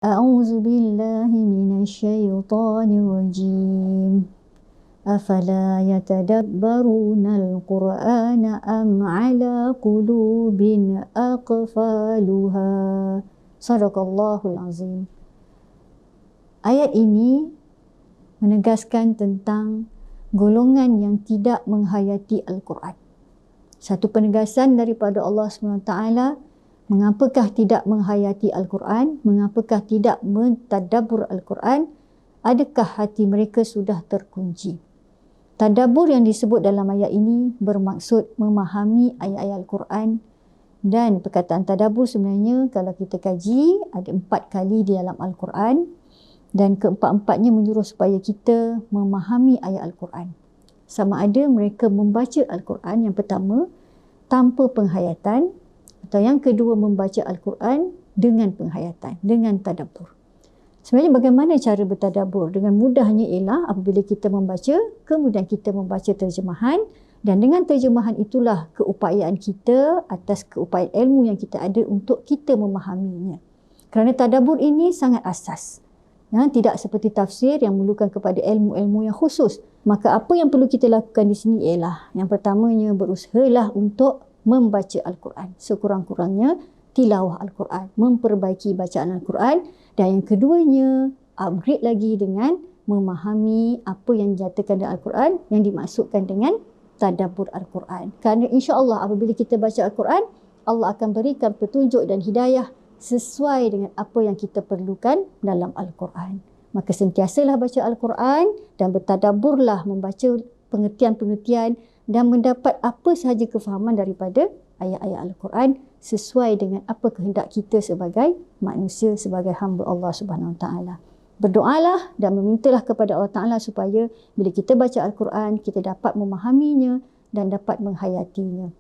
A'udzu billahi minasyaitonir rajim. Afala yatadabbarunal Qur'ana am 'ala qulubin aqfaluha. Shadaqallahul azim. Ayat ini menegaskan tentang golongan yang tidak menghayati Al-Quran. Satu penegasan daripada Allah SWT, mengapakah tidak menghayati Al-Quran, mengapakah tidak mentadabbur Al-Quran, adakah hati mereka sudah terkunci. Tadabbur yang disebut dalam ayat ini bermaksud memahami ayat-ayat Al-Quran, dan perkataan tadabbur sebenarnya kalau kita kaji ada 4 kali di dalam Al-Quran, dan keempat-empatnya menyuruh supaya kita memahami ayat Al-Quran. Sama ada mereka membaca Al-Quran yang pertama tanpa penghayatan, atau yang kedua membaca Al-Quran dengan penghayatan, dengan tadabbur. Sebenarnya bagaimana cara bertadabbur? Dengan mudahnya ialah apabila kita membaca, kemudian kita membaca terjemahan, dan dengan terjemahan itulah keupayaan kita atas keupayaan ilmu yang kita ada untuk kita memahaminya. Kerana tadabbur ini sangat asas. Tidak seperti tafsir yang memerlukan kepada ilmu-ilmu yang khusus. Maka apa yang perlu kita lakukan di sini ialah yang pertamanya berusahalah untuk membaca Al-Quran. Sekurang-kurangnya tilawah Al-Quran, memperbaiki bacaan Al-Quran, dan yang keduanya upgrade lagi dengan memahami apa yang dinyatakan dalam Al-Quran yang dimaksudkan dengan tadabbur Al-Quran. Kerana insya-Allah apabila kita baca Al-Quran, Allah akan berikan petunjuk dan hidayah sesuai dengan apa yang kita perlukan dalam Al-Quran. Maka sentiasalah baca Al-Quran dan bertadabburlah membaca pengertian-pengertian dan mendapat apa sahaja kefahaman daripada ayat-ayat Al-Quran sesuai dengan apa kehendak kita sebagai manusia, sebagai hamba Allah Subhanahu Wa Taala. Berdoalah dan memintalah kepada Allah Ta'ala supaya bila kita baca Al-Quran, kita dapat memahaminya dan dapat menghayatinya.